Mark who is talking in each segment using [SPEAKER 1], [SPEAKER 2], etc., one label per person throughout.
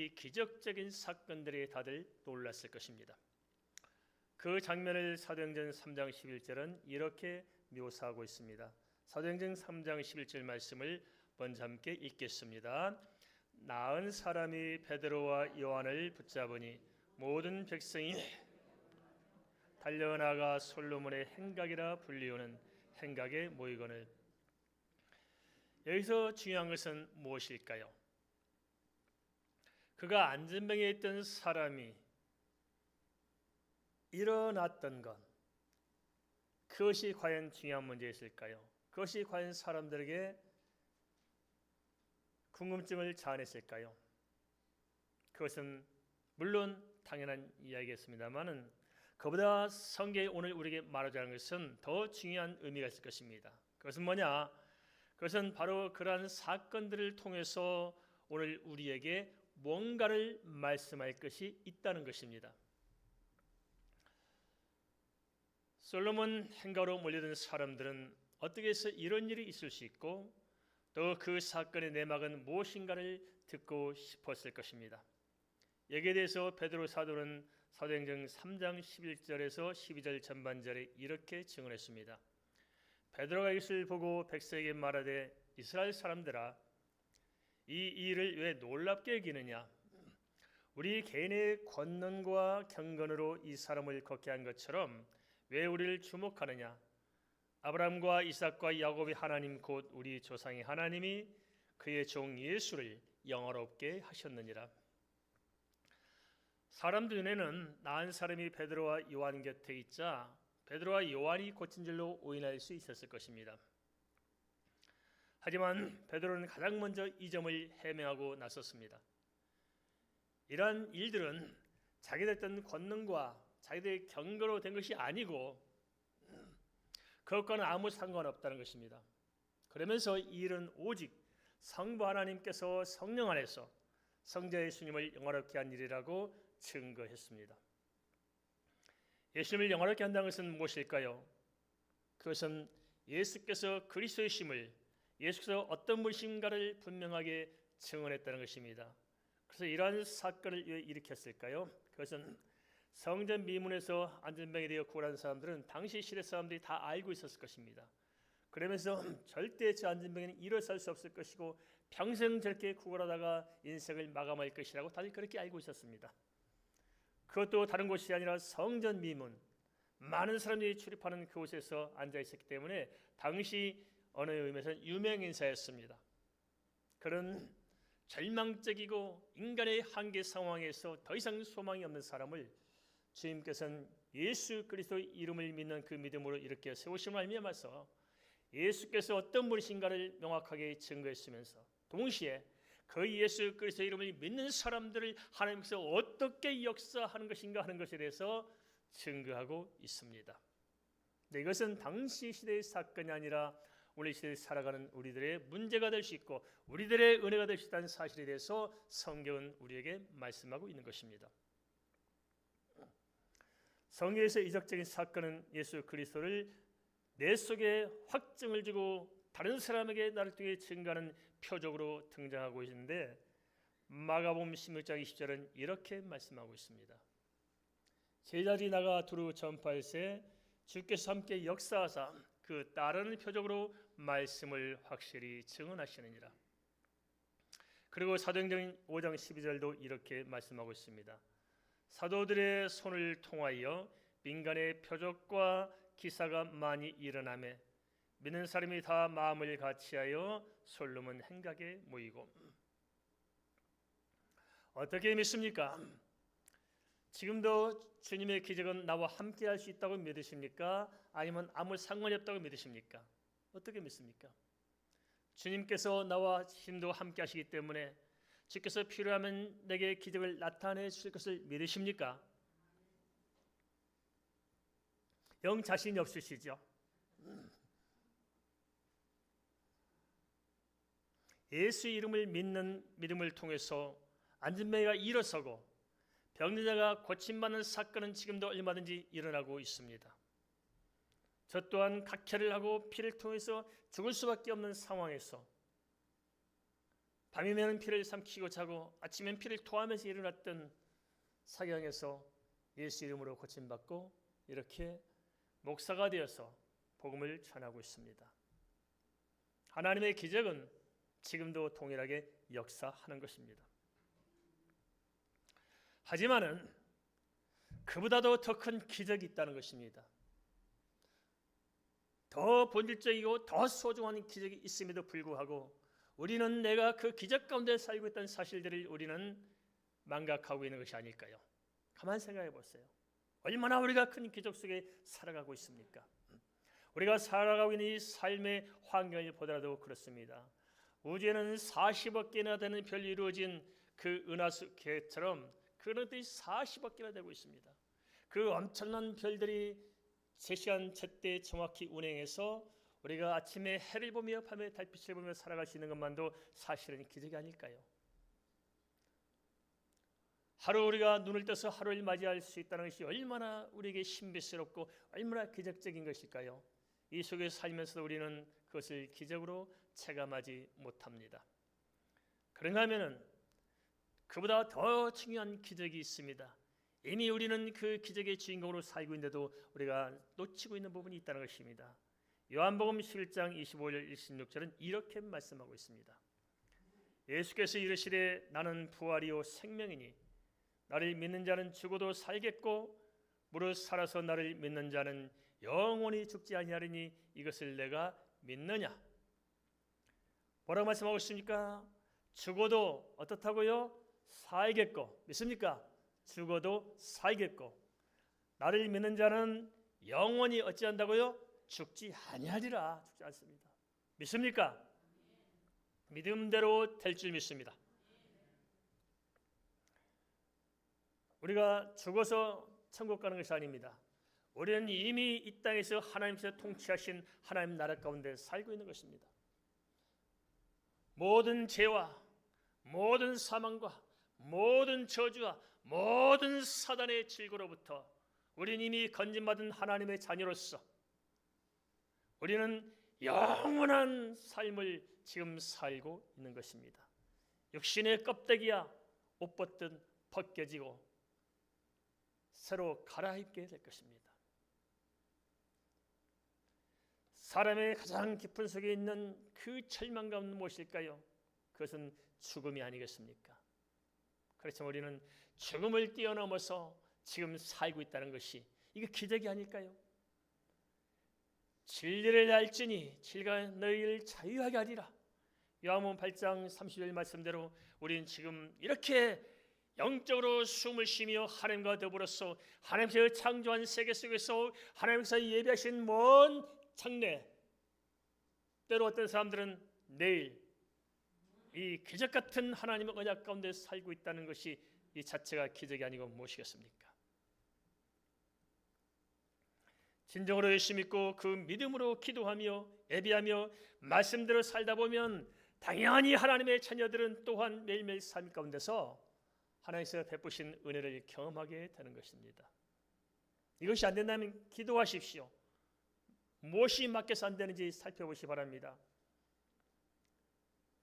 [SPEAKER 1] 이 기적적인 사건들에 다들 놀랐을 것입니다. 그 장면을 사도행전 3장 11절은 이렇게 묘사하고 있습니다. 사도행전 3장 11절 말씀을 먼저 함께 읽겠습니다. 나은 사람이 베드로와 요한을 붙잡으니 모든 백성이 달려나가 솔로몬의 행각이라 불리우는 행각에 모이거늘. 여기서 중요한 것은 무엇일까요? 그가 안전병에 있던 사람이 일어났던 것, 그것이 과연 중요한 문제였을까요? 그것이 과연 사람들에게 궁금증을 자아냈을까요? 그것은 물론 당연한 이야기였습니다만은 그보다 성경이 오늘 우리에게 말하자는 것은 더 중요한 의미가 있을 것입니다. 그것은 뭐냐? 그것은 바로 그러한 사건들을 통해서 오늘 우리에게 뭔가를 말씀할 것이 있다는 것입니다. 솔로몬 행가로 몰려든 사람들은 어떻게 해서 이런 일이 있을 수 있고 또 그 사건의 내막은 무엇인가를 듣고 싶었을 것입니다. 여기에 대해서 베드로 사도는 사도행전 3장 11절에서 12절 전반절에 이렇게 증언했습니다. 베드로가 이것을 보고 백성에게 말하되 이스라엘 사람들아 이 일을 왜 놀랍게 여기느냐? 우리 개인의 권능과 경건으로 이 사람을 걷게 한 것처럼 왜 우리를 주목하느냐? 아브라함과 이삭과 야곱의 하나님 곧 우리 조상의 하나님이 그의 종 예수를 영화롭게 하셨느니라. 사람들 눈에는 나은 사람이 베드로와 요한 곁에 있자 베드로와 요한이 고친 줄로 오인할 수 있었을 것입니다. 하지만 베드로는 가장 먼저 이 점을 해명하고 나섰습니다. 이러한 일들은 자기들 어떤 권능과 자기들의 경거로 된 것이 아니고 그것과는 아무 상관없다는 것입니다. 그러면서 이 일은 오직 성부 하나님께서 성령 안에서 성자 예수님을 영화롭게 한 일이라고 증거했습니다. 예수님을 영화롭게 한다는 것은 무엇일까요? 그것은 예수께서 그리스도이심을, 예수께서 어떤 분이신가를 분명하게 증언했다는 것입니다. 그래서 이러한 사건을 왜 일으켰을까요? 그것은 성전 미문에서 안전병에 대해 구원한 사람들은 당시 시대 사람들이 다 알고 있었을 것입니다. 그러면서 절대 저 안전병에는 일어설 수 없을 것이고 평생 저렇게 구걸하다가 인생을 마감할 것이라고 다들 그렇게 알고 있었습니다. 그것도 다른 곳이 아니라 성전 미문, 많은 사람들이 출입하는 그곳에서 앉아 있었기 때문에 당시 어느 의미에서는 유명 인사였습니다. 그런 절망적이고 인간의 한계 상황에서 더 이상 소망이 없는 사람을 주님께서는 예수 그리스도의 이름을 믿는 그 믿음으로 이렇게 세우심을 알미하면서 예수께서 어떤 분이신가를 명확하게 증거했으면서 동시에 그 예수 그리스도의 이름을 믿는 사람들을 하나님께서 어떻게 역사하는 것인가 하는 것에 대해서 증거하고 있습니다. 네, 이것은 당시 시대의 사건이 아니라 오늘 시대에 살아가는 우리들의 문제가 될 수 있고 우리들의 은혜가 될 수 있다는 사실에 대해서 성경은 우리에게 말씀하고 있는 것입니다. 성경에서 이적적인 사건은 예수 그리스도를 내 속에 확증을 주고 다른 사람에게 나를 통해 증거하는 표적으로 등장하고 있는데 마가복음 16장 20절은 이렇게 말씀하고 있습니다. 제자들이 나가 두루 전파할세 주께서 함께 역사하사 그 따르는 표적으로 말씀을 확실히 증언하시느니라. 그리고 사도행전 5장 12절도 이렇게 말씀하고 있습니다. 사도들의 손을 통하여 민간의 표적과 기사가 많이 일어나매 믿는 사람이 다 마음을 같이하여 솔로몬 행각에 모이고. 어떻게 믿습니까? 지금도 주님의 기적은 나와 함께 할 수 있다고 믿으십니까? 아니면 아무 상관이 없다고 믿으십니까? 어떻게 믿습니까? 주님께서 나와 힘도 함께 하시기 때문에 주께서 필요하면 내게 기적을 나타내 주실 것을 믿으십니까? 영 자신이 없으시죠? 예수 이름을 믿는 믿음을 통해서 안전병이가 일어서고 병자가 고침받는 사건은 지금도 얼마든지 일어나고 있습니다. 저 또한 각혈을 하고 피를 통해서 죽을 수밖에 없는 상황에서 밤이면 피를 삼키고 자고 아침엔 피를 토하면서 일어났던 사경에서 예수 이름으로 고침받고 이렇게 목사가 되어서 복음을 전하고 있습니다. 하나님의 기적은 지금도 동일하게 역사하는 것입니다. 하지만은 그보다도 더 큰 기적이 있다는 것입니다. 더 본질적이고 더 소중한 기적이 있음에도 불구하고 우리는 내가 그 기적 가운데 살고 있다는 사실들을 우리는 망각하고 있는 것이 아닐까요? 가만 생각해 보세요. 얼마나 우리가 큰 기적 속에 살아가고 있습니까? 우리가 살아가고 있는 이 삶의 환경을 보더라도 그렇습니다. 우주에는 40억 개나 되는 별이 이루어진 그 은하수 계처럼 그런 것들이 40억 개나 되고 있습니다. 그 엄청난 별들이 제시간 제때 정확히 운행해서 우리가 아침에 해를 보며 밤에 달빛을 보며 살아갈 수 있는 것만도 사실은 기적이 아닐까요? 하루 우리가 눈을 떠서 하루를 맞이할 수 있다는 것이 얼마나 우리에게 신비스럽고 얼마나 기적적인 것일까요? 이 속에 살면서 우리는 그것을 기적으로 체감하지 못합니다. 그런가 하면은 그보다 더 중요한 기적이 있습니다. 이미 우리는 그 기적의 주인공으로 살고 있는데도 우리가 놓치고 있는 부분이 있다는 것입니다. 요한복음 11장 25절 26절은 이렇게 말씀하고 있습니다. 예수께서 이르시되 나는 부활이요 생명이니 나를 믿는 자는 죽어도 살겠고 무릇 살아서 나를 믿는 자는 영원히 죽지 아니하리니 이것을 내가 믿느냐? 뭐라고 말씀하고 있습니까? 죽어도 어떻다고요? 살겠고. 믿습니까? 죽어도 살겠고 나를 믿는 자는 영원히 어찌한다고요? 죽지 아니하리라. 죽지 않습니다. 믿습니까? 믿음대로 될 줄 믿습니다. 우리가 죽어서 천국 가는 것이 아닙니다. 우리는 이미 이 땅에서 하나님께서 통치하신 하나님 나라 가운데 살고 있는 것입니다. 모든 죄와 모든 사망과 모든 저주와 모든 사단의 질고로부터 우리는 이미 건진받은 하나님의 자녀로서 우리는 영원한 삶을 지금 살고 있는 것입니다. 육신의 껍데기야 옷 벗듯 벗겨지고 새로 갈아입게 될 것입니다. 사람의 가장 깊은 속에 있는 그 절망감은 무엇일까요? 그것은 죽음이 아니겠습니까? 그렇지만 우리는 죽음을 뛰어넘어서 지금 살고 있다는 것이 이게 기적이 아닐까요? 진리를 알지니 진리가 너희를 자유하게 하리라. 요한복음 8장 30절 말씀대로 우리는 지금 이렇게 영적으로 숨을 쉬며 하나님과 더불어서 하나님께서 창조한 세계 속에서 하나님께서 예비하신 먼 장래, 때로 어떤 사람들은 내일 이 기적 같은 하나님의 언약 가운데 살고 있다는 것이 이 자체가 기적이 아니고 무엇이겠습니까? 진정으로 예수 믿고 그 믿음으로 기도하며 예비하며 말씀대로 살다 보면 당연히 하나님의 자녀들은 또한 매일매일 삶 가운데서 하나님께서 베푸신 은혜를 경험하게 되는 것입니다. 이것이 안 된다면 기도하십시오. 무엇이 맡겨서 안 되는지 살펴보시기 바랍니다.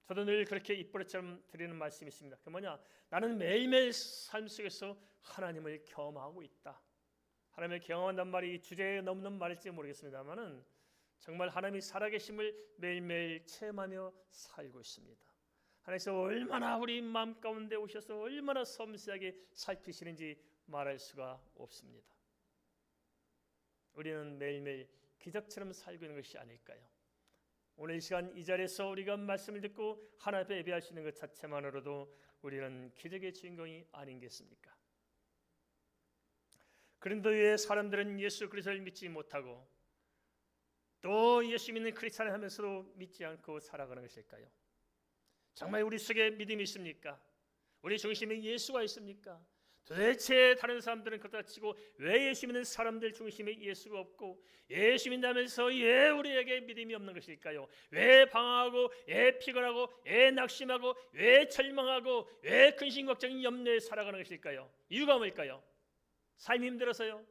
[SPEAKER 1] 저도 늘 그렇게 입버릇처럼 드리는 말씀이 있습니다. 그 뭐냐? 나는 매일매일 삶 속에서 하나님을 경험하고 있다. 하나님을 경험한단 말이 주제에 넘는 말일지 모르겠습니다만은 정말 하나님이 살아계심을 매일매일 체험하며 살고 있습니다. 하나님께서 얼마나 우리 마음 가운데 오셔서 얼마나 섬세하게 살피시는지 말할 수가 없습니다. 우리는 매일매일 기적처럼 살고 있는 것이 아닐까요? 오늘 이 시간 이 자리에서 우리가 말씀을 듣고 하나님 앞에 예배할 수 있는 것 자체만으로도 우리는 기적의 주인공이 아닌겠습니까? 그런데 왜 사람들은 예수 그리스도를 믿지 못하고 또 예수 믿는 크리스찬을 하면서도 믿지 않고 살아가는 것일까요? 정말 우리 속에 믿음이 있습니까? 우리 중심에 예수가 있습니까? 도대체 다른 사람들은 그렇다 치고 왜 예수 믿는 사람들 중심에 예수가 없고 예수 믿다면서 왜 우리에게 믿음이 없는 것일까요? 왜 방황하고 왜 피곤하고 왜 낙심하고 왜 절망하고 왜 근심 걱정 염려에 살아가는 것일까요? 이유가 뭘까요? 삶이 힘들어서요?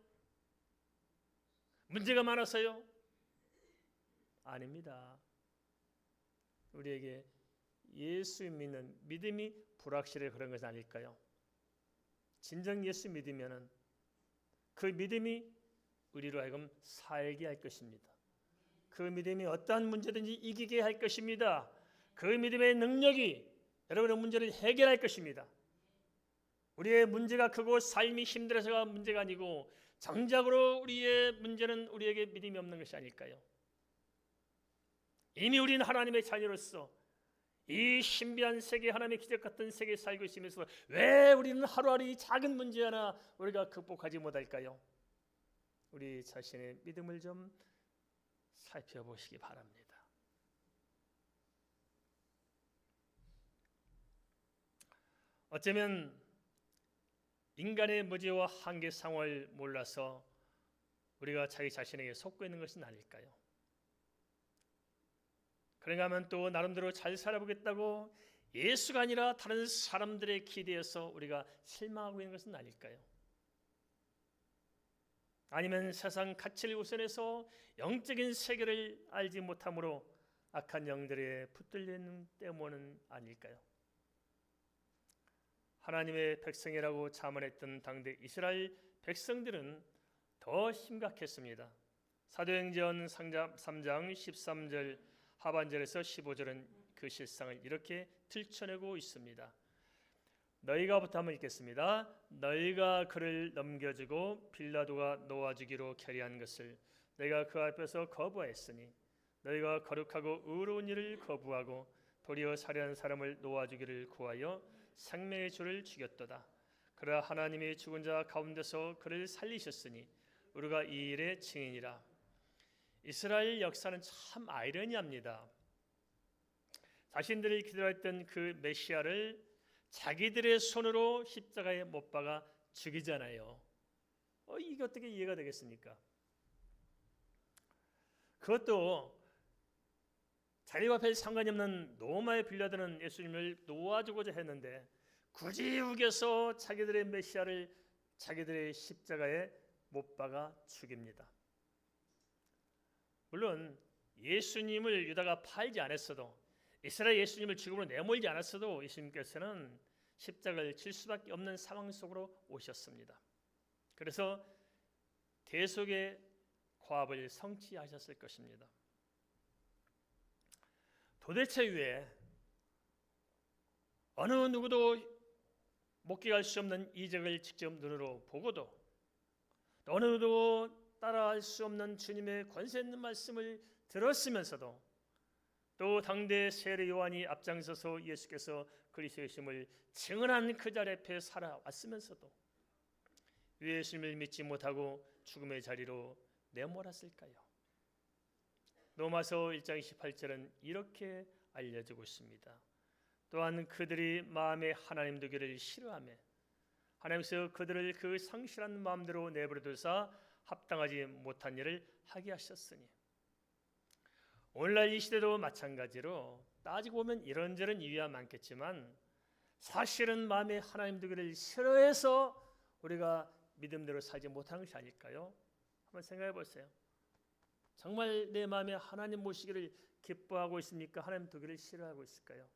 [SPEAKER 1] 문제가 많아서요? 아닙니다. 우리에게 예수 믿는 믿음이 불확실해 그런 것이 아닐까요? 진정 예수 믿으면은 그 믿음이 우리로 하여금 살게 할 것입니다. 그 믿음이 어떠한 문제든지 이기게 할 것입니다. 그 믿음의 능력이 여러분의 문제를 해결할 것입니다. 우리의 문제가 크고 삶이 힘들어서가 문제가 아니고 정작으로 우리의 문제는 우리에게 믿음이 없는 것이 아닐까요? 이미 우리는 하나님의 자녀로서 이 신비한 세계, 하나님의 기적 같은 세계에 살고 있으면서 왜 우리는 하루하루 이 작은 문제 하나 우리가 극복하지 못할까요? 우리 자신의 믿음을 좀 살펴보시기 바랍니다. 어쩌면 인간의 무지와 한계상을 몰라서 우리가 자기 자신에게 속고 있는 것은 아닐까요? 그런가 하면 또 나름대로 잘 살아보겠다고 예수가 아니라 다른 사람들의 기대에서 우리가 실망하고 있는 것은 아닐까요? 아니면 세상 가치를 우선해서 영적인 세계를 알지 못함으로 악한 영들에 붙들려 있는 때문은 아닐까요? 하나님의 백성이라고 자문했던 당대 이스라엘 백성들은 더 심각했습니다. 사도행전 3장 13절 하반절에서 15절은 그 실상을 이렇게 들춰내고 있습니다. 너희가부터 한번 읽겠습니다. 너희가 그를 넘겨주고 빌라도가 놓아주기로 결의한 것을 내가 그 앞에서 거부하였으니 너희가 거룩하고 의로운 일을 거부하고 도리어 살해한 사람을 놓아주기를 구하여 생명의 주를 죽였도다. 그러나 하나님이 죽은 자 가운데서 그를 살리셨으니 우리가 이 일의 증인이라. 이스라엘 역사는 참 아이러니합니다. 자신들이 기다렸던 그 메시아를 자기들의 손으로 십자가에 못 박아 죽이잖아요. 이게 어떻게 이해가 되겠습니까? 그것도 자기와 별 상관이 없는 로마의 빌라도는 예수님을 놓아주고자 했는데 굳이 우겨서 자기들의 메시아를 자기들의 십자가에 못 박아 죽입니다. 물론 예수님을 유다가 팔지 않았어도 이스라엘 예수님을 죽음으로 내몰지 않았어도 예수님께서는 십자가를 질 수밖에 없는 상황 속으로 오셨습니다. 그래서 대속의 과업을 성취하셨을 것입니다. 도대체 왜 어느 누구도 목격할 수 없는 이적을 직접 눈으로 보고도 어느 누구도 따라할 수 없는 주님의 권세 있는 말씀을 들었으면서도 또 당대 세례 요한이 앞장서서 예수께서 그리스도의 심을 증언한 그 자리 앞에 살아왔으면서도 왜 예수님을 믿지 못하고 죽음의 자리로 내몰았을까요? 로마서 1장 28절은 이렇게 알려주고 있습니다. 또한 그들이 마음에 하나님 두기를 싫어하며 하나님께서 그들을 그 상실한 마음대로 내버려두사 합당하지 못한 일을 하게 하셨으니. 오늘날 이 시대도 마찬가지로 따지고 보면 이런저런 이유야 많겠지만 사실은 마음에 하나님 두기를 싫어해서 우리가 믿음대로 살지 못하는 것이 아닐까요? 한번 생각해 보세요. 정말 내 마음에 하나님 모시기를 기뻐하고 있습니까? 하나님 두기를 싫어하고 있을까요?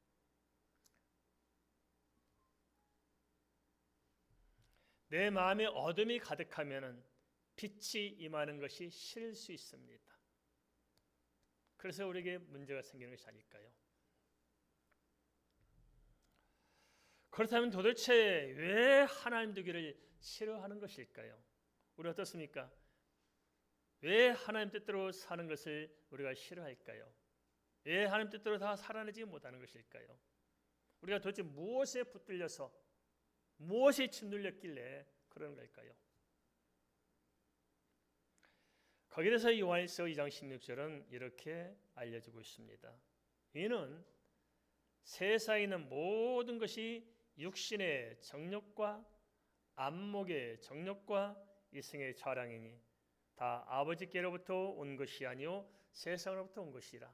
[SPEAKER 1] 내 마음에 어둠이 가득하면 빛이 임하는 것이 싫을 수 있습니다. 그래서 우리에게 문제가 생기는 것이 아닐까요? 그렇다면 도대체 왜 하나님 두기를 싫어하는 것일까요? 우리 어떻습니까? 왜 하나님 뜻대로 사는 것을 우리가 싫어할까요? 왜 하나님 뜻대로 다 살아내지 못하는 것일까요? 우리가 도대체 무엇에 붙들려서 무엇이 짓눌렸길래 그런 걸까요? 거기에 대해서 요한일서 2장 16절은 이렇게 알려주고 있습니다. 이는 세상에 있는 모든 것이 육신의 정욕과 안목의 정욕과 이생의 자랑이니 다 아버지께로부터 온 것이 아니요 세상으로부터 온 것이라.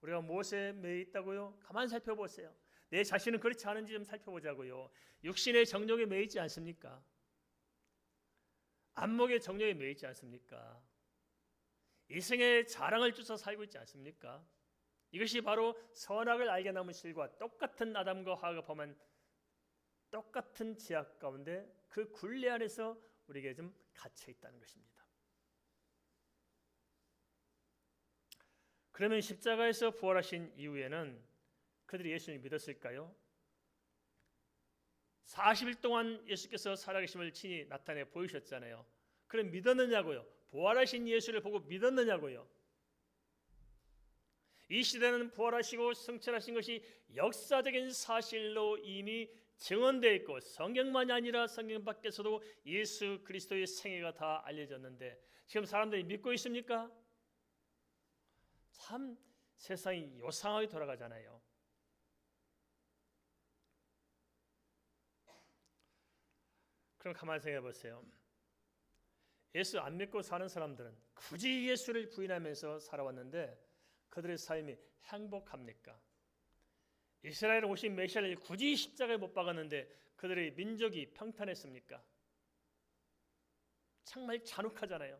[SPEAKER 1] 우리가 무엇에 매여 있다고요? 가만히 살펴보세요. 내 자신은 그렇지 않은지 좀 살펴보자고요. 육신의 정욕에 매여 있지 않습니까? 안목의 정욕에 매여 있지 않습니까? 이생의 자랑을 쫓아 살고 있지 않습니까? 이것이 바로 선악을 알게 남은 실과 똑같은 아담과 하와가 범한 똑같은 죄악 가운데 그 굴레 안에서 우리에게 좀 갇혀 있다는 것입니다. 그러면 십자가에서 부활하신 이후에는 그들이 예수님을 믿었을까요? 40일 동안 예수께서 살아계심을 친히 나타내 보이셨잖아요. 그럼 믿었느냐고요? 부활하신 예수를 보고 믿었느냐고요? 이 시대는 부활하시고 승천하신 것이 역사적인 사실로 이미 증언되어 있고 성경만이 아니라 성경 밖에서도 예수 그리스도의 생애가 다 알려졌는데 지금 사람들이 믿고 있습니까? 참 세상이 요상하게 돌아가잖아요. 그럼 가만히 생각해 보세요. 예수 안 믿고 사는 사람들은 굳이 예수를 부인하면서 살아왔는데 그들의 삶이 행복합니까? 이스라엘 오신 메시아를 굳이 십자가에 못 박았는데 그들의 민족이 평탄했습니까? 정말 잔혹하잖아요.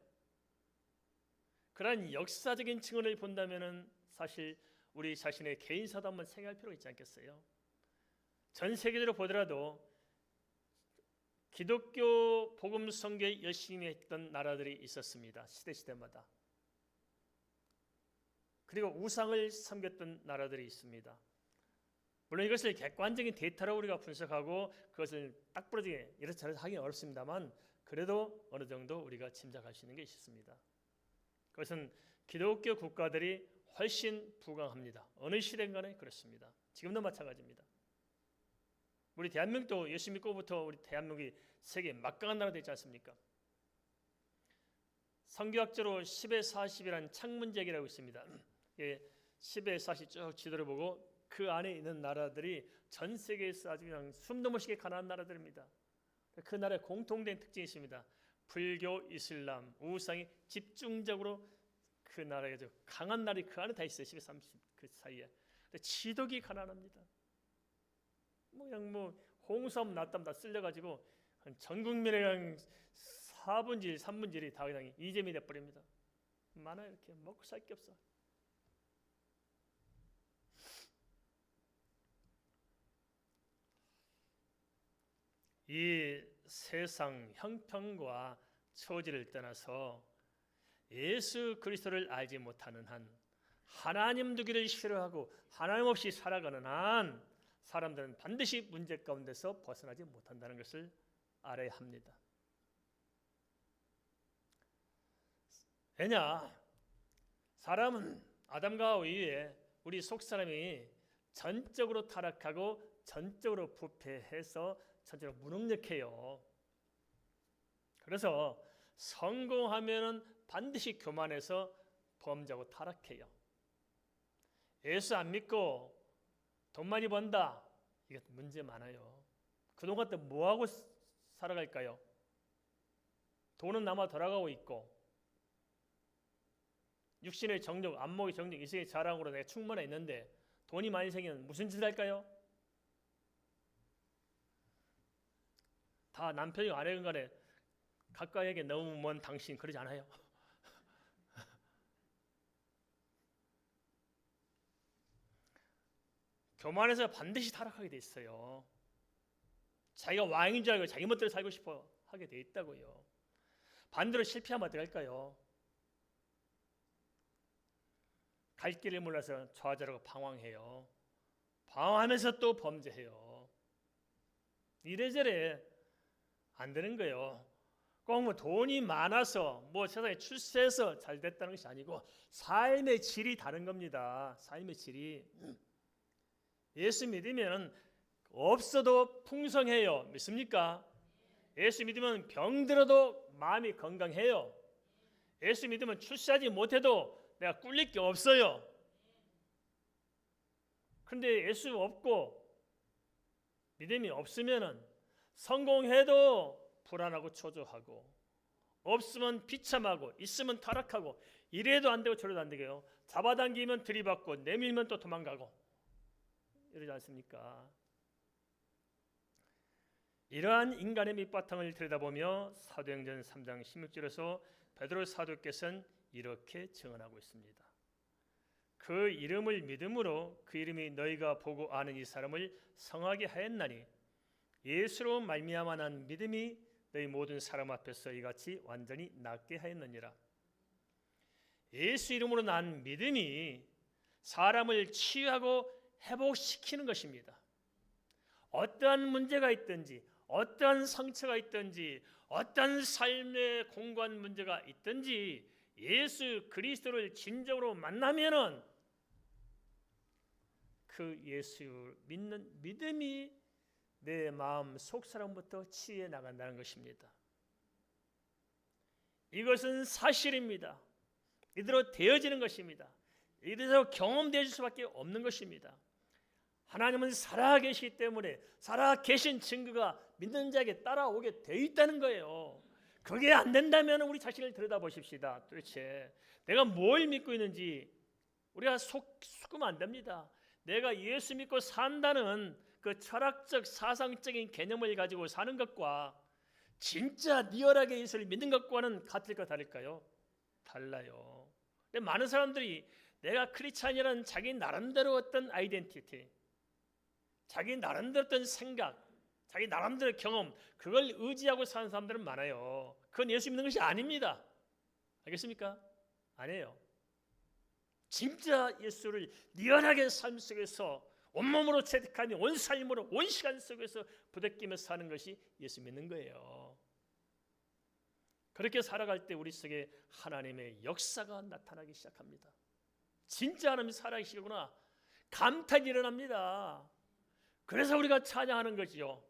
[SPEAKER 1] 그러한 역사적인 증언을 본다면 사실 우리 자신의 개인사도 한번 생각할 필요가 있지 않겠어요? 전 세계적으로 보더라도 기독교 복음 선교에 열심히 했던 나라들이 있었습니다. 시대마다. 그리고 우상을 섬겼던 나라들이 있습니다. 물론 이것을 객관적인 데이터로 우리가 분석하고 그것을 딱 부러지게 이렇게 하기는 어렵습니다만 그래도 어느 정도 우리가 짐작할 수 있는 게 있습니다. 그것은 기독교 국가들이 훨씬 부강합니다. 어느 시대인가는 그렇습니다. 지금도 마찬가지입니다. 우리 대한민국도 예수 믿고부터 우리 대한민국이 세계 막강한 나라 되지 않습니까? 성교학적으로 10의 40이라는 창문제기라고 있습니다. 10의 40 쭉 지도를 보고 그 안에 있는 나라들이 전 세계에서 아주 그냥 숨도 못 쉬게 가난한 나라들입니다. 그 나라의 공통된 특징이 있습니다. 불교, 이슬람, 우상이 집중적으로 그 나라에 강한 나라이 그 안에 다 있어요. 10의 30 그 사이에. 지독이 가난합니다. 그냥 홍수하면 났다면 다 쓸려가지고 전 국민의 그냥 4분의 1, 3분의 1이 다 그냥 이재민이 돼버립니다. 많아요. 이렇게 먹고 살 게 없어. 이 세상 형편과 처지를 떠나서 예수 그리스도를 알지 못하는 한, 하나님 두기를 싫어하고 하나님 없이 살아가는 한 사람들은 반드시 문제 가운데서 벗어나지 못한다는 것을 알아야 합니다. 왜냐? 사람은 아담과 하와 이후에 우리 속사람이 전적으로 타락하고 전적으로 부패해서 전적으로 무능력해요. 그래서 성공하면은 반드시 교만해서 범죄하고 타락해요. 예수 안 믿고 돈 많이 번다. 이게 문제 많아요. 그동안 또 뭐하고 살아갈까요? 돈은 남아 돌아가고 있고 육신의 정욕, 안목의 정욕, 이세의 자랑으로 내가 충만해 있는데 돈이 많이 생기면 무슨 짓을 할까요? 다 남편이 아내건 간에 가까이에게 너무 먼 당신 그러지 않아요? 교만해서 반드시 타락하게 돼 있어요. 자기가 왕인 줄 알고 자기 멋대로 살고 싶어 하게 돼 있다고요. 반대로 실패하면 어떡할까요? 갈 길을 몰라서 좌절하고 방황해요. 방황하면서 또 범죄해요. 이래저래 안 되는 거예요. 꼭 돈이 많아서 세상에 출세해서 잘 됐다는 것이 아니고 삶의 질이 다른 겁니다. 삶의 질이. 예수 믿으면 없어도 풍성해요. 믿습니까? 예수 믿으면 병들어도 마음이 건강해요. 예수 믿으면 출세하지 못해도 내가 꿀릴 게 없어요. 그런데 예수 없고 믿음이 없으면 성공해도 불안하고 초조하고 없으면 비참하고 있으면 타락하고 이래도 안 되고 저래도 안 되게요. 잡아당기면 들이받고 내밀면 또 도망가고 이러지 않습니까? 이러한 인간의 밑바탕을 들여다보며 사도행전 3장 16절에서 베드로 사도께서는 이렇게 증언하고 있습니다. 그 이름을 믿음으로 그 이름이 너희가 보고 아는 이 사람을 성하게 하였나니 예수로 말미암아 난 믿음이 너희 모든 사람 앞에서 이같이 완전히 낫게 하였느니라. 예수 이름으로 난 믿음이 사람을 치유하고 회복시키는 것입니다. 어떠한 문제가 있든지, 어떠한 상처가 있든지, 어떠한 삶의 공고한 문제가 있든지 예수 그리스도를 진정으로 만나면은 그 예수 믿는 믿음이 내 마음 속사람부터 치유해 나간다는 것입니다. 이것은 사실입니다. 이대로 되어지는 것입니다. 이대로 경험될 수밖에 없는 것입니다. 하나님은 살아계시기 때문에 살아계신 증거가 믿는 자에게 따라오게 되어 있다는 거예요. 그게 안 된다면 우리 자신을 들여다보십시다. 도대체 내가 뭘 믿고 있는지 우리가 속으면 안 됩니다. 내가 예수 믿고 산다는 그 철학적 사상적인 개념을 가지고 사는 것과 진짜 리얼하게 예수를 믿는 것과는 같을까 다를까요? 달라요. 근데 많은 사람들이 내가 크리스찬이라는 자기 나름대로 어떤 아이덴티티, 자기 나름대로 어떤 생각, 자기 나름대로 경험, 그걸 의지하고 사는 사람들은 많아요. 그건 예수 믿는 것이 아닙니다. 알겠습니까? 아니에요. 진짜 예수를 리얼하게 삶 속에서 온몸으로 체득하며 온 삶으로 온 시간 속에서 부대끼며 사는 것이 예수 믿는 거예요. 그렇게 살아갈 때 우리 속에 하나님의 역사가 나타나기 시작합니다. 진짜 하나님이 살아계시구나 감탄이 일어납니다. 그래서 우리가 찬양하는 거지요.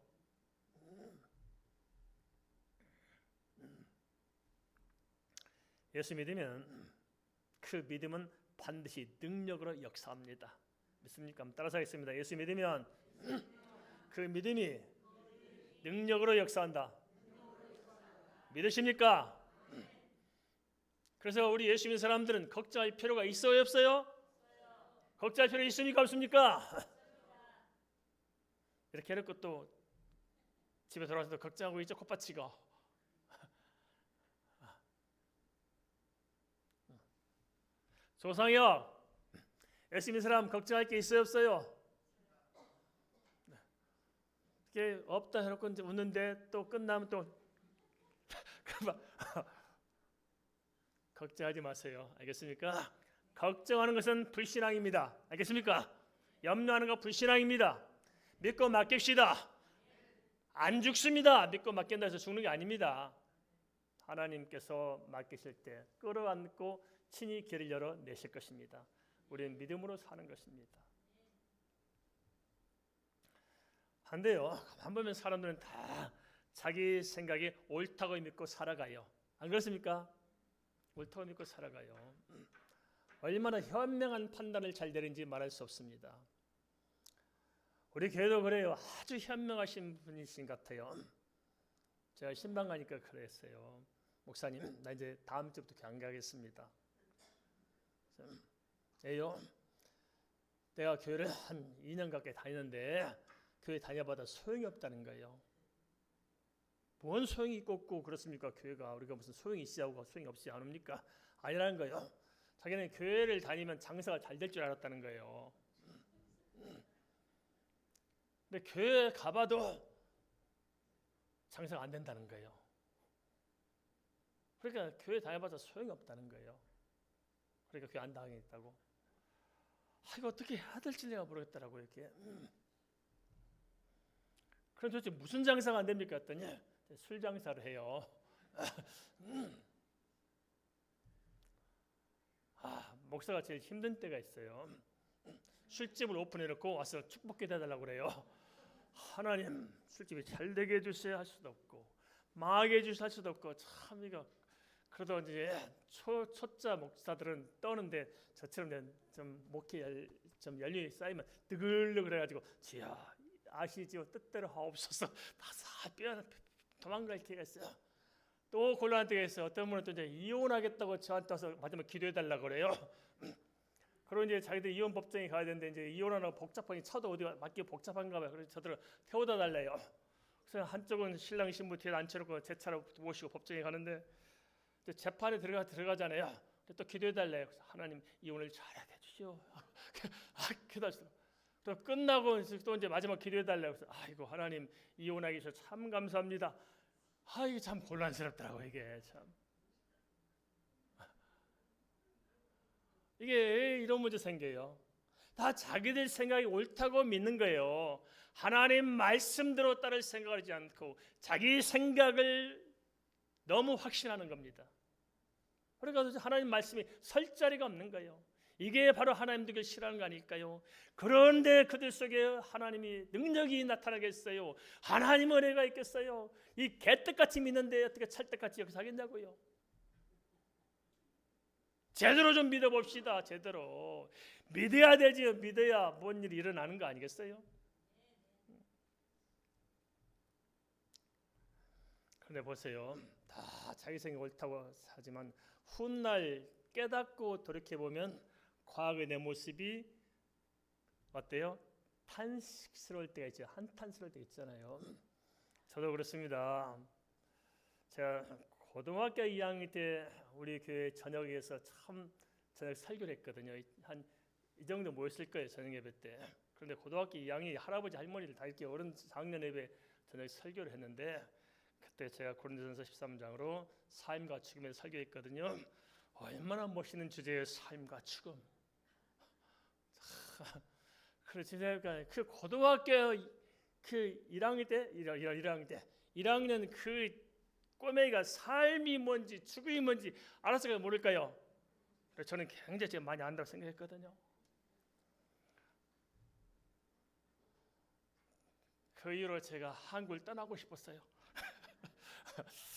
[SPEAKER 1] 예수 믿으면 그 믿음은 반드시 능력으로 역사합니다. 믿습니까? 한번 따라서 하겠습니다. 예수 믿으면 그 믿음이 능력으로 역사한다. 믿으십니까? 그래서 우리 예수 믿는 사람들은 걱정할 필요가 있어요, 없어요? 걱정할 필요 있습니까, 없습니까? 이렇게 해놓고 또 집에 돌아와서 또 걱정하고 있죠, 콧바치고. 조상혁, 예수 믿는 사람 걱정할 게 있어요, 없어요? 이게 없다 해놓고 이제 웃는데 또 끝나면 또 걱정하지 마세요. 알겠습니까? 걱정하는 것은 불신앙입니다. 알겠습니까? 염려하는 것 불신앙입니다. 믿고 맡깁시다. 안 죽습니다. 믿고 맡긴다 해서 죽는 게 아닙니다. 하나님께서 맡기실 때 끌어안고 친히 길을 열어내실 것입니다. 우리는 믿음으로 사는 것입니다. 한데요, 한 번면 사람들은 다 자기 생각이 옳다고 믿고 살아가요. 안 그렇습니까? 옳다고 믿고 살아가요. 얼마나 현명한 판단을 잘 내리는지 말할 수 없습니다. 우리 교회도 그래요. 아주 현명하신 분이신 것 같아요. 제가 신방 가니까 그랬어요. 목사님, 나 이제 다음 주부터 강가하겠습니다. 예요. 내가 교회를 한 2년 가까이 다니는데 교회 다녀봐도 소용이 없다는 거예요. 뭔 소용이 있고 그렇습니까? 교회가 우리가 무슨 소용이 있으냐고 소용이 없지 않습니까? 아니라는 거예요. 자기는 교회를 다니면 장사가 잘 될 줄 알았다는 거예요. 근데 교회 가봐도 장사가 안 된다는 거예요. 그러니까 교회 다녀봐서 소용이 없다는 거예요. 그러니까 교회 안 다니겠다고. 이거 어떻게 해야 될지 내가 모르겠더라고요. 이렇게. 그럼 도대체 무슨 장사가 안 됩니까? 했더니 술 장사를 해요. 목사가 제일 힘든 때가 있어요. 술집을 오픈해놓고 와서 축복기도 해달라고 그래요. 하나님 술집이 잘 되게 해주세요 할 수도 없고 망하게 해주세요 할 수도 없고 참 이거 그러다 이제 초짜 목사들은 떠는데 저처럼 좀 목회 좀 연륜이 쌓이면 느글느글 해가지고 지야 아시지요 뜻대로 하옵소서 다 도망갈 때가 있어요. 또 곤란한 때가 있어요. 어떤 분은 또 이제 이혼하겠다고 저한테 와서 마지막에 기도해달라고 그래요. 그리고 이제 자기들 이혼 법정에 가야 되는데 이제 이혼하라고 복잡하게 차도 어디 맞기 복잡한가 봐요. 그래서 저들을 태워다 달래요. 그래서 한쪽은 신랑 신부 뒤에 앉혀놓고 제 차로 모시고 법정에 가는데 재판에 들어가잖아요. 또 기도해 달래요. 하나님 이혼을 잘하게 해주십시오. 기도하십시오. 기도하시더라고요. 또 끝나고 또 이제 마지막 기도해달라고 해서 아이고 하나님 이혼하기 위해서 참 감사합니다. 이게 참 곤란스럽더라고요. 이게 참 이게 이런 문제 생겨요. 다 자기들 생각이 옳다고 믿는 거예요. 하나님 말씀대로 따를 생각을 하지 않고 자기 생각을 너무 확신하는 겁니다. 그러니까 하나님 말씀이 설 자리가 없는 거예요. 이게 바로 하나님들을 싫어하는 거 아닐까요? 그런데 그들 속에 하나님이 능력이 나타나겠어요? 하나님 은혜가 있겠어요? 이 개떡같이 믿는데 어떻게 찰떡같이 여기서 하겠냐고요? 제대로 좀 믿어봅시다. 제대로 믿어야 되지요. 믿어야 뭔 일이 일어나는 거 아니겠어요? 그런데 보세요. 다 자기 생각 옳다고 하지만 훗날 깨닫고 돌이켜보면 과거의 내 모습이 어때요? 탄식스러울 때가 있죠. 한탄스러울 때가 있잖아요. 저도 그렇습니다. 제가 고등학교 2학년 때 우리 교회 저녁에서 참 저녁 설교를 했거든요. 한 이 정도 모였을 거예요. 저녁 예배 때. 그런데 고등학교 2학년이 할아버지 할머니를 다 이렇게 어른 4학년 예배 저녁 설교를 했는데 그때 제가 고린도전서 13장으로 삶과 죽음에 설교했거든요. 얼마나 멋있는 주제예요. 삶과 죽음. 그렇지 제가 그 고등학교 그 1학년 때 1학년 그 꼬맹이가 삶이 뭔지 죽음이 뭔지 알았을까요? 모를까요? 그래서 저는 굉장히 제가 많이 안다고 생각했거든요. 그 이후로 제가 한국을 떠나고 싶었어요.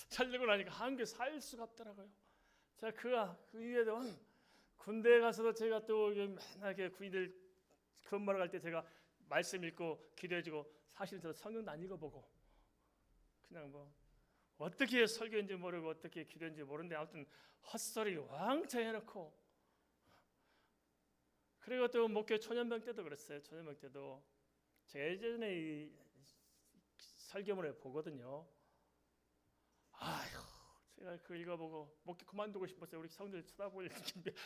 [SPEAKER 1] 살려고 나니까 한국에 살 수가 없더라고요. 제가 그 이후에도 군대에 가서도 제가 또 맨날 군인들 근무하러 갈 때 제가 말씀 읽고 기도해주고 사실 저 성경도 안 읽어보고 그냥 뭐 어떻게 설교인지 모르고 어떻게 기도인지 모르는데 아무튼 헛소리 왕창 해놓고 그리고 또 목회 초년병 때도 그랬어요. 초년병 때도 제가 예전에 이 설교문을 보거든요. 아휴 제가 그거 읽어보고 목회 그만두고 싶었어요. 우리 성도들 쳐다볼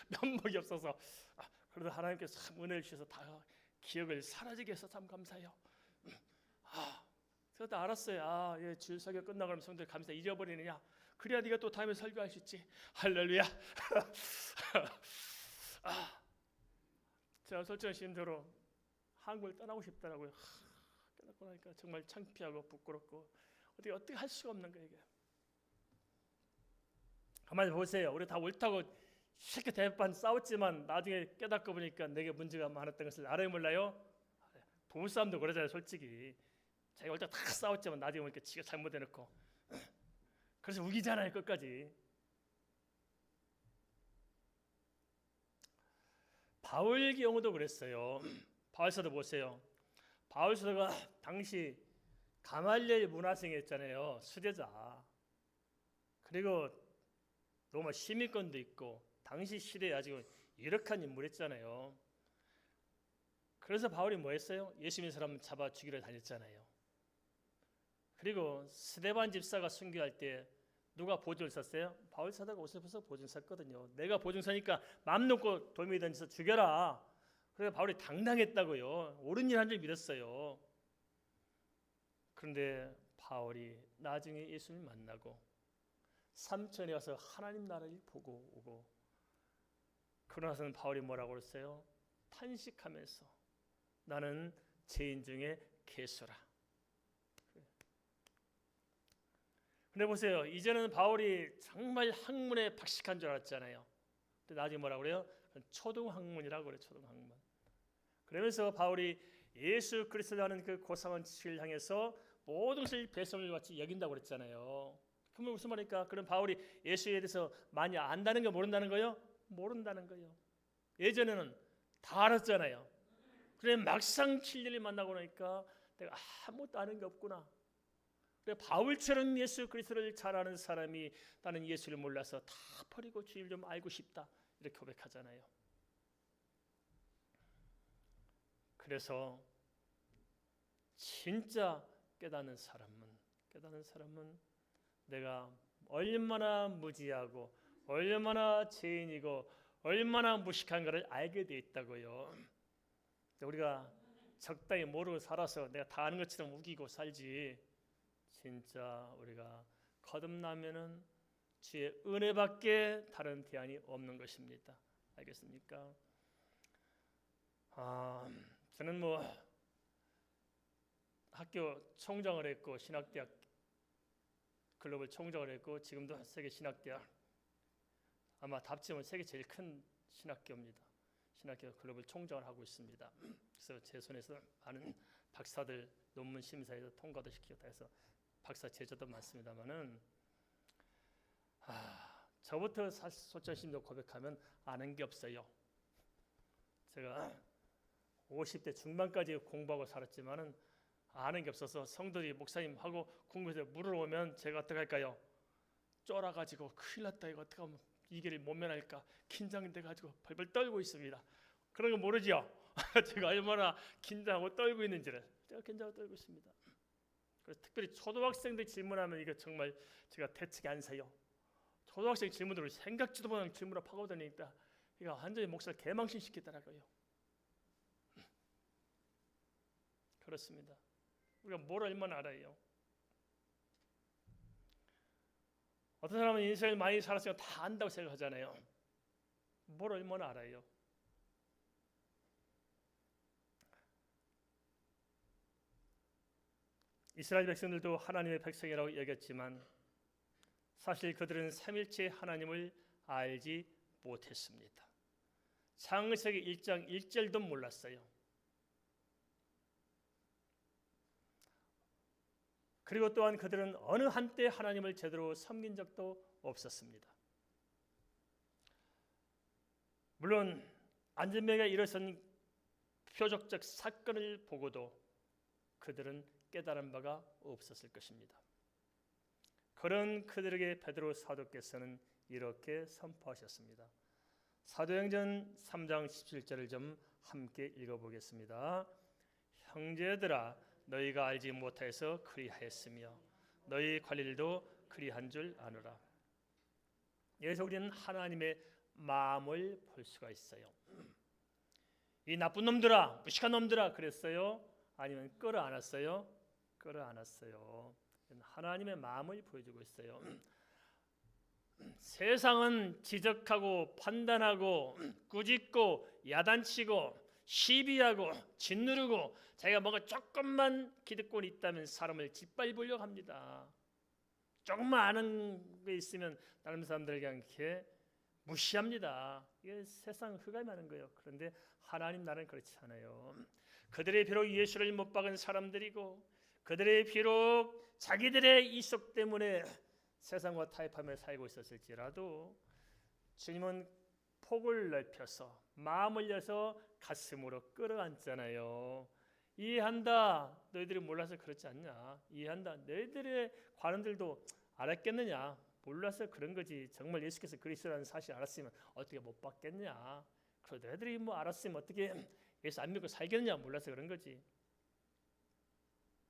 [SPEAKER 1] 면목이 없어서 그래도 하나님께서 참 은혜를 주셔서 다 기억을 사라지게 해서 참 감사해요. 그래서 알았어요. 예, 주일 설교 끝나고 그러면 성도들 감사 잊어버리느냐? 그래야 네가 또 다음에 설교할 수 있지. 할렐루야. 제가 솔직히 심대로 한국을 떠나고 싶더라고요. 깨닫고 나니까 정말 창피하고 부끄럽고 어떻게 할 수가 없는 거예요. 이게. 가만히 보세요. 우리 다 옳다고 쉽게 대판 싸웠지만 나중에 깨닫고 보니까 내게 문제가 많았던 것을 알아요 몰라요? 부부싸움도 그러잖아요. 솔직히 자기가 옳다고 다 싸웠지만 나중에 보니까 지가 잘못해놓고 그래서 우기잖아요. 끝까지. 바울 경우도 그랬어요. 바울서도 보세요. 바울서가 당시 가말리엘 문화생이었잖아요. 수제자. 그리고 로마 시민권도 있고 당시 시대에 아주 유력한 인물이었잖아요. 그래서 바울이 뭐 했어요? 예수 믿는 사람 잡아 죽이러 다녔잖아요. 그리고 스데반 집사가 순교할 때 누가 보증을 섰어요? 바울 사도가 옷을 벗어 보증 섰거든요. 내가 보증 서니까 마음 놓고 돌멩이 던져서 죽여라. 그래서 바울이 당당했다고요. 옳은 일 한 줄 믿었어요. 그런데 바울이 나중에 예수님을 만나고 삼천에 가서 하나님 나라를 보고 오고 그러나서는 바울이 뭐라고 그랬어요? 탄식하면서 나는 죄인 중에 괴수라. 근데 보세요. 이제는 바울이 정말 학문에 박식한 줄 알았잖아요. 근데 나중에 뭐라고 그래요? 초등학문이라고 그래요. 초등학문. 그러면서 바울이 예수 그리스도라는 그 고상한 지식을 향해서 모든 것을 배설물 같이 여긴다고 그랬잖아요. 그러면 무슨 말입니까? 그럼 바울이 예수에 대해서 많이 안다는 거 모른다는 거요? 모른다는 거예요. 예전에는 다 알았잖아요. 그래 막상 7년을 만나고 나니까 내가 아무것도 아는 게 없구나. 그래 바울처럼 예수 그리스도를 잘 아는 사람이 나는 예수를 몰라서 다 버리고 주를 좀 알고 싶다. 이렇게 고백하잖아요. 그래서 진짜 깨닫는 사람은 내가 얼마나 무지하고 얼마나 죄인이고 얼마나 무식한가를 알게 돼 있다고요. 우리가 적당히 모르고 살아서 내가 다 아는 것처럼 우기고 살지, 진짜 우리가 거듭나면은 주의 은혜밖에 다른 대안이 없는 것입니다. 알겠습니까? 저는 뭐 학교 총장을 했고 신학대학 글로벌 총장을 했고 지금도 세계 신학대학 아마 답지면 세계 제일 큰 신학교입니다. 신학교 글로벌 총장을 하고 있습니다. 그래서 제 손에서 많은 박사들 논문 심사에서 통과도 시키고 다 해서 박사 제자도 많습니다만은 저부터 솔직심도 고백하면 아는 게 없어요. 제가 50대 중반까지 공부하고 살았지만은 아는 게 없어서 성도들이 목사님하고 궁금해서 물어보면 제가 어떻게 할까요? 쫄아가지고 큰일 났다, 이거 어떻게 하면 이 길을 못 면할까 긴장돼가지고 벌벌 떨고 있습니다. 그런 거 모르죠? 제가 얼마나 긴장하고 떨고 있는지를 제가 긴장하고 떨고 있습니다. 그래서 특별히 초등학생들 질문하면 이거 정말 제가 대책이 안 서요. 초등학생 질문으로 생각지도 못한 질문을 파고드니까 이거 완전히 목사를 개망신시키더라고요. 그렇습니다. 우리가 뭘 얼마나 알아요? 어떤 사람은 인생을 많이 살았으니까 다 안다고 생각하잖아요. 뭘 얼마나 알아요? 이스라엘 백성들도 하나님의 백성이라고 여겼지만 사실 그들은 삼일체 하나님을 알지 못했습니다. 창세기 1장 1절도 몰랐어요. 그리고 또한 그들은 어느 한때 하나님을 제대로 섬긴 적도 없었습니다. 물론 안전병에 일어선 표적적 사건을 보고도 그들은 깨달은 바가 없었을 것입니다. 그런 그들에게 베드로 사도께서는 이렇게 선포하셨습니다. 사도행전 3장 17절을 좀 함께 읽어보겠습니다. 형제들아, 너희가 알지 못하여서 그리하였으며 너희 관리들도 그리한 줄 아노라. 여기서 우리는 하나님의 마음을 볼 수가 있어요. 이 나쁜 놈들아, 무식한 놈들아 그랬어요? 아니면 끌어안았어요? 끌어안았어요. 하나님의 마음을 보여주고 있어요. 세상은 지적하고 판단하고 꾸짖고 야단치고 시비하고 짓누르고 자기가 뭔가 조금만 기득권이 있다면 사람을 짓밟으려고 합니다. 조금만 아는 게 있으면 다른 사람들에게 이렇게 무시합니다. 이게 세상 흑암이 하는 거예요. 그런데 하나님 나라는 그렇지 않아요. 그들의 비록 예수를 못 박은 사람들이고 그들의 비록 자기들의 이속 때문에 세상과 타협하며 살고 있었을지라도 주님은 폭을 넓혀서 마음을 열어서 가슴으로 끌어안잖아요. 이해한다. 너희들이 몰라서 그렇지 않냐. 이해한다. 너희들의 관원들도 알았겠느냐. 몰라서 그런 거지. 정말 예수께서 그리스도라는 사실 알았으면 어떻게 못 받겠냐. 그래도 너희들이 뭐 알았으면 어떻게 예수 안 믿고 살겠느냐. 몰라서 그런 거지.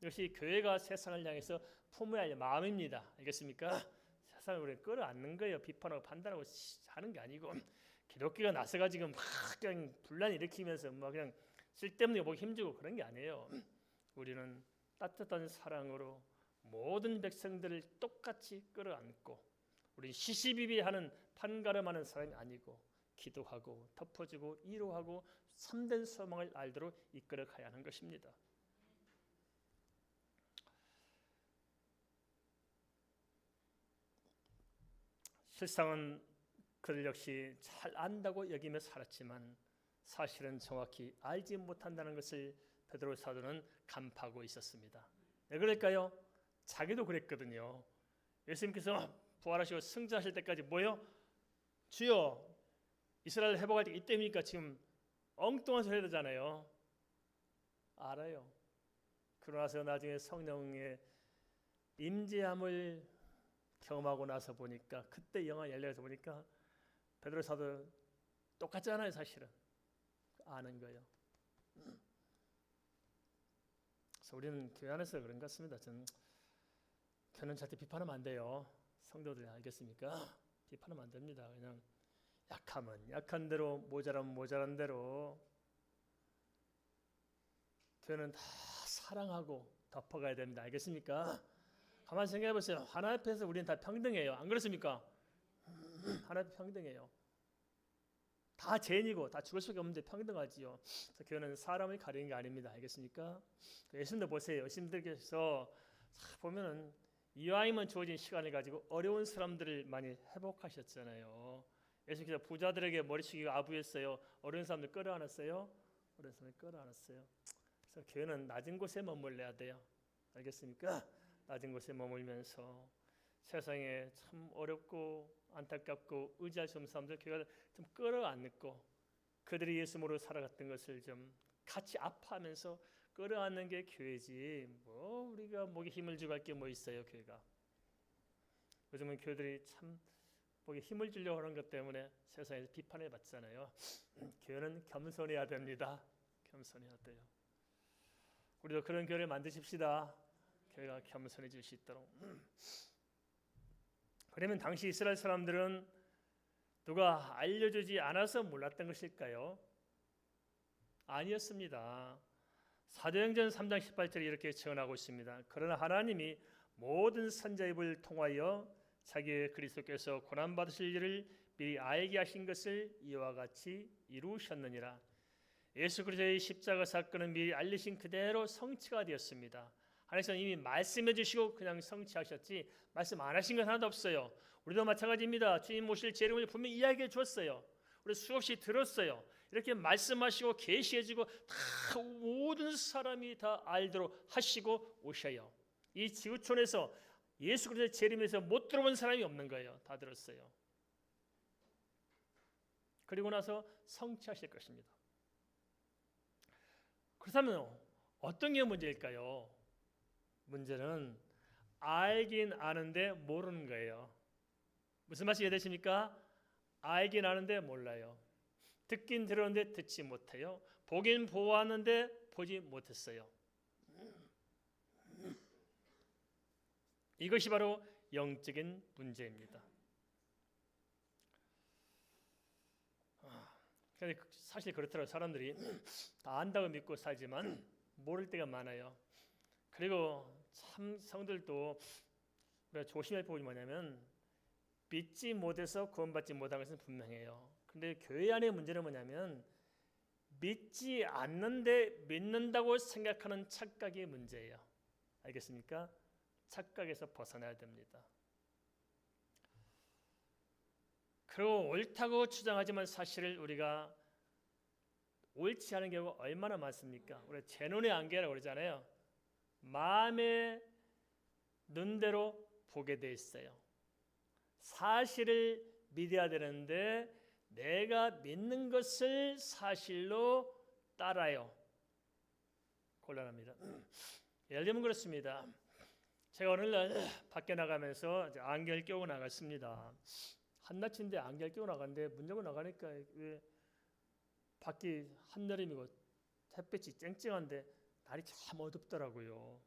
[SPEAKER 1] 이것이 교회가 세상을 향해서 품어야 할 마음입니다. 알겠습니까? 세상을 우리가 끌어안는 거예요. 비판하고 판단하고 하는 게 아니고 기독교가 나서가지고 막 그냥 분란 일으키면서 막 그냥 쓸데없는 보기 힘주고 그런 게 아니에요. 우리는 따뜻한 사랑으로 모든 백성들을 똑같이 끌어안고 우리 시시비비하는 판가름하는 사람이 아니고 기도하고 덮어주고 위로하고 참된 소망을 알도록 이끌어가야 하는 것입니다. 실상은 그들 역시 잘 안다고 여기며 살았지만 사실은 정확히 알지 못한다는 것을 베드로 사도는 간파하고 있었습니다. 왜 그럴까요? 자기도 그랬거든요. 예수님께서 부활하시고 승천하실 때까지 뭐요? 주여 이스라엘 회복할 때 이때입니까? 지금 엉뚱한 소리 하잖아요. 알아요. 그러나서 나중에 성령의 임재함을 경험하고 나서 보니까 그때 영화 열려서 보니까 베드로 사도 똑같잖아요. 사실은 아는 거예요. 그래서 우리는 교회 안에서 그런 것 같습니다. 저는 교회는 절대 비판하면 안 돼요. 성도들 알겠습니까? 비판하면 안 됩니다. 그냥 약하면 약한 대로, 모자라면 모자란 대로 교회는 다 사랑하고 덮어가야 됩니다. 알겠습니까? 가만히 생각해 보세요. 하나님 앞에서 우리는 다 평등해요. 안 그렇습니까? 하나님 앞에 평등해요. 다 죄인이고 다 죽을 수밖에 없는데 평등하지요. 그래서 교회는 사람을 가리는 게 아닙니다. 알겠습니까? 예수님도 보세요. 예수님들께서 보면은 이왕이면 주어진 시간을 가지고 어려운 사람들을 많이 회복하셨잖아요. 예수님께서 부자들에게 머리 숙이고 아부했어요. 어려운 사람들 끌어안았어요. 어려운 사람들 끌어안았어요. 그래서 교회는 낮은 곳에 머물러야 돼요. 알겠습니까? 낮은 곳에 머물면서 세상에 참 어렵고 안타깝고 의지할 수 없는 사람들 교회가 좀 끌어안고 그들이 예수님으로 살아갔던 것을 좀 같이 아파하면서 끌어안는 게 교회지. 뭐 우리가 목에 힘을 주고 할 게 뭐 있어요, 교회가. 요즘은 교회들이 참 목에 힘을 주려고 하는 것 때문에 세상에서 비판을 받잖아요. 교회는 겸손해야 됩니다. 겸손해야 돼요. 우리도 그런 교회를 만드십시다. 교회가 겸손해질 수 있도록. 그러면 당시 이스라엘 사람들은 누가 알려주지 않아서 몰랐던 것일까요? 아니었습니다. 사도행전 3장 18절에 이렇게 증언하고 있습니다. 그러나 하나님이 모든 선자 입을 통하여 자기의 그리스도께서 고난받으실 일을 미리 알게 하신 것을 이와 같이 이루셨느니라. 예수 그리스도의 십자가 사건은 미리 알리신 그대로 성취가 되었습니다. 하나님께서는 이미 말씀해 주시고 그냥 성취하셨지 말씀 안 하신 건 하나도 없어요. 우리도 마찬가지입니다. 주님 모실 재림을 분명히 이야기해 주었어요. 우리 수없이 들었어요. 이렇게 말씀하시고 계시해 주고 다 모든 사람이 다 알도록 하시고 오셔요. 이 지구촌에서 예수 그리스도의 재림에서 못 들어본 사람이 없는 거예요. 다 들었어요. 그리고 나서 성취하실 것입니다. 그렇다면 어떤 게 문제일까요? 문제는 알긴 아는데 모르는 거예요. 무슨 말씀 이해되십니까? 알긴 아는데 몰라요. 듣긴 들었는데 듣지 못해요. 보긴 보았는데 보지 못했어요. 이것이 바로 영적인 문제입니다. 근데 사실 그렇더라고요. 사람들이 다 안다고 믿고 살지만 모를 때가 많아요. 그리고 참 성들도 우리가 조심할 부분이 뭐냐면 믿지 못해서 구원받지 못한 것은 분명해요. 그런데 교회 안의 문제는 뭐냐면 믿지 않는데 믿는다고 생각하는 착각이 문제예요. 알겠습니까? 착각에서 벗어나야 됩니다. 그리고 옳다고 주장하지만 사실을 우리가 옳지 않은 경우가 얼마나 많습니까? 우리가 제 눈의 안개라고 그러잖아요. 마음의 눈대로 보게 돼 있어요. 사실을 믿어야 되는데 내가 믿는 것을 사실로 따라요. 곤란합니다. 예를 들면 그렇습니다. 제가 어느 날 밖에 나가면서 안경을 끼고 나갔습니다. 한낮인데 안경을 끼고 나갔는데 문 열고 나가니까 왜 밖이 한여름이고 햇빛이 쨍쨍한데 날이 참 어둡더라고요.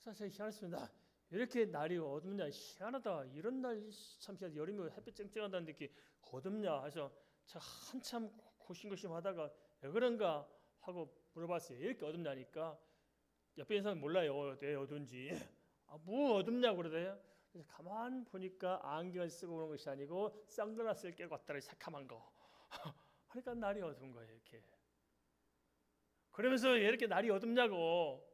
[SPEAKER 1] 그래서 제가 희한했습니다. 이렇게 날이 어둡냐, 희한하다. 이런 날 참 희한하다. 여름이고 햇빛 쨍쨍하다는데 이렇게 어둡냐 해서 제가 한참 고심고심하다가 왜 그런가 하고 물어봤어요. 이렇게 어둡냐니까 옆에 있는 사람은 몰라요. 왜 어두운지. 뭐 어둡냐고 그러대요. 그래서 가만 보니까 안경을 쓰고 오는 것이 아니고 선글라스를 끼고 왔다라 새카만 거. 그러니까 날이 어두운 거예요. 이렇게. 그러면서 왜 이렇게 날이 어둡냐고.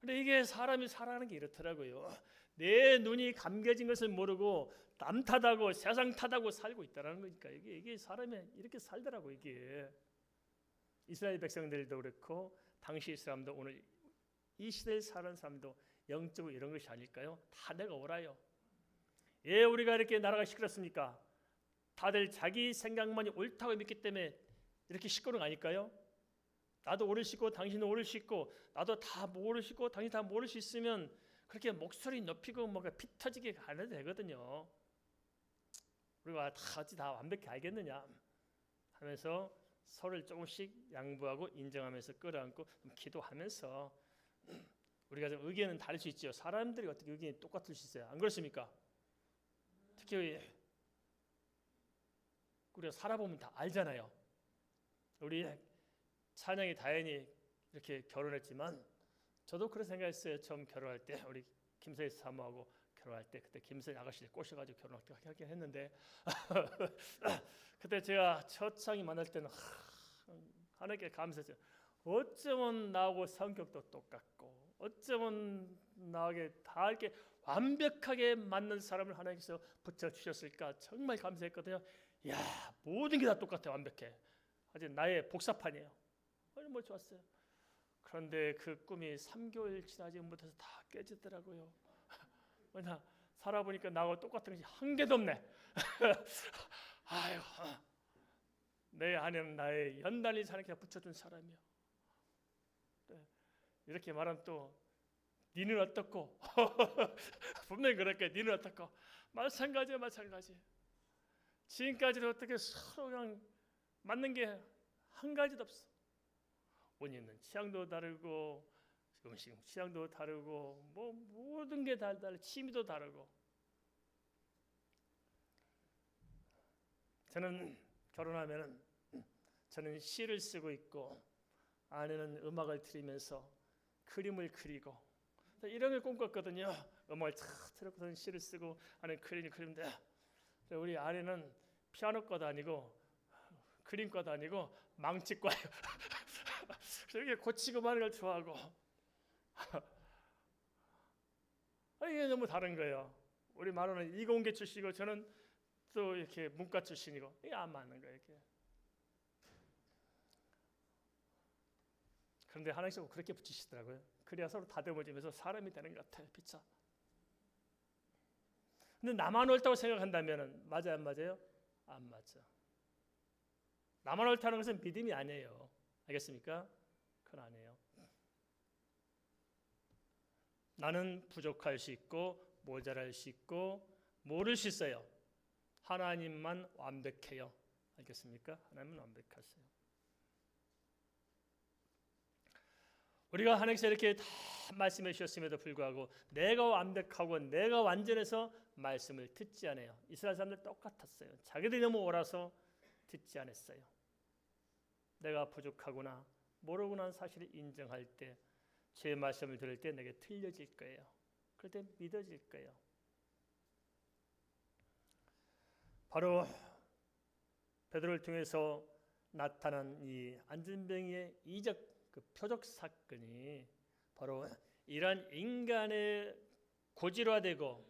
[SPEAKER 1] 근데 이게 사람이 살아가는 게 이렇더라고요. 내 눈이 감겨진 것을 모르고 남 탓하고 세상 탓하고 살고 있다는 거니까 이게 사람이 이렇게 살더라고. 이게 이스라엘 백성들도 그렇고 당시 사람도 오늘 이 시대에 사는 사람도 영적으로 이런 것이 아닐까요? 다 내가 옳아요. 예, 우리가 이렇게 나라가 시끄럽습니까? 다들 자기 생각만이 옳다고 믿기 때문에 이렇게 시끄러운 거 아닐까요? 나도 옳을 수 있고 당신도 옳을 수 있고 나도 다 모를 수 있고 당신 다 모를 수 있으면 그렇게 목소리 높이고 뭐가 피 터지게 가려도 되거든요. 우리가 다 완벽히 알겠느냐 하면서 서로를 조금씩 양보하고 인정하면서 끌어안고 기도하면서 우리가 좀 의견은 다를 수 있죠. 사람들이 어떻게 의견이 똑같을 수 있어요? 안 그렇습니까? 특히 우리가 살아보면 다 알잖아요. 우리 찬양이 다행히 이렇게 결혼했지만 저도 그런 생각했어요. 처음 결혼할 때 우리 김서희 사모하고 결혼할 때 그때 김서희 아가씨를 꼬셔가지고 결혼하게 했는데 그때 제가 첫 창이 만날 때는 하나님께 감사했어요. 어쩌면 나하고 성격도 똑같고 어쩌면 나에게 다 이렇게 완벽하게 맞는 사람을 하나님께서 붙여주셨을까 정말 감사했거든요. 야, 모든 게 다 똑같아, 완벽해. 아주 나의 복사판이에요. 얼마나 좋았어요. 그런데 그 꿈이 3개월 지나지 못해서 다 깨지더라고요. 왜냐 살아보니까 나하고 똑같은 것이 한 개도 없네. 아유, 내 안에는 나의 연단이 하나님께서 붙여준 사람이요. 이렇게 말하면 또 니는 어떻고 분명히 그럴게. 니는 어떻고 마찬가지야. 지금까지도 어떻게 서로 그냥 맞는 게 한 가지도 없어. 옷 입는 취향도 다르고 음식 취향도 다르고 뭐 모든 게 다 다르고 취미도 다르고. 저는 결혼하면은 저는 시를 쓰고 있고 아내는 음악을 들으면서 그림을 그리고 이런 걸 꿈꿨거든요. 음악을 탁 틀어놓고서는 시를 쓰고 아내는 그리는데 우리 아내는 피아노과도 아니고 그림과도 아니고 망치과예요. 이렇게 고치고 마는 걸 좋아하고 이게 너무 다른 거예요. 우리 마누라는 이공계 출신이고 저는 또 이렇게 문과 출신이고 이게 안 맞는 거예요. 이렇게. 그런데 하나님께서 그렇게 붙이시더라고요. 그래야 서로 다듬어지면서 사람이 되는 것 같아요. 피차. 근데 나만 옳다고 생각한다면 맞아요, 안 맞아요? 안 맞아. 나만 옳다는 것은 믿음이 아니에요. 알겠습니까? 그건 아니에요. 나는 부족할 수 있고 모자랄 수 있고 모를 수 있어요. 하나님만 완벽해요. 알겠습니까? 하나님은 완벽하세요. 우리가 하나님께서 이렇게 다 말씀해 주셨음에도 불구하고 내가 완벽하고 내가 완전해서 말씀을 듣지 않아요. 이스라엘 사람들 똑같았어요. 자기들이 너무 옳아서 듣지 않았어요. 내가 부족하구나 모르구나 사실을 인정할 때 제 말씀을 들을 때 내게 틀려질 거예요. 그럴 때 믿어질 거예요. 바로 베드로를 통해서 나타난 이 안진뱅이의 이적 그 표적 사건이 바로 이러한 인간의 고질화되고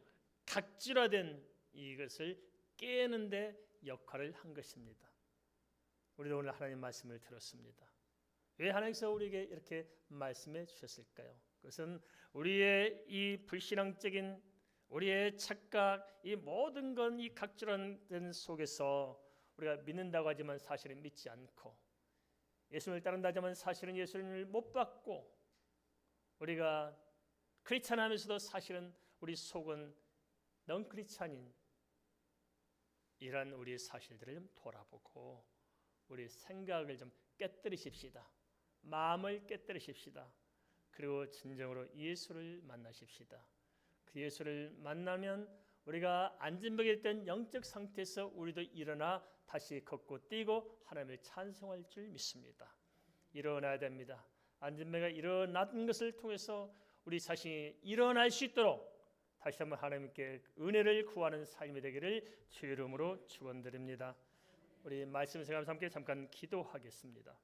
[SPEAKER 1] 각질화된 이것을 깨는 데 역할을 한 것입니다. 우리도 오늘 하나님 말씀을 들었습니다. 왜 하나님께서 우리에게 이렇게 말씀해 주셨을까요? 그것은 우리의 이 불신앙적인 우리의 착각 이 모든 건 이 각질화된 속에서 우리가 믿는다고 하지만 사실은 믿지 않고 예수님을 따른다 하지만 사실은 예수님을 못 받고 우리가 크리스찬 하면서도 사실은 우리 속은 넌 크리스찬인 이런 우리 사실들을 좀 돌아보고 우리 생각을 좀 깨뜨리십시다. 마음을 깨뜨리십시다. 그리고 진정으로 예수를 만나십시다. 그 예수를 만나면 우리가 안진병에 있던 영적 상태에서 우리도 일어나 다시 걷고 뛰고 하나님을 찬송할 줄 믿습니다. 일어나야 됩니다. 안진병가 일어난 것을 통해서 우리 자신이 일어날 수 있도록 다시 한번 하나님께 은혜를 구하는 삶이 되기를 주의 이름으로 축원드립니다. 우리 말씀 생각하면서 함께 잠깐 기도하겠습니다.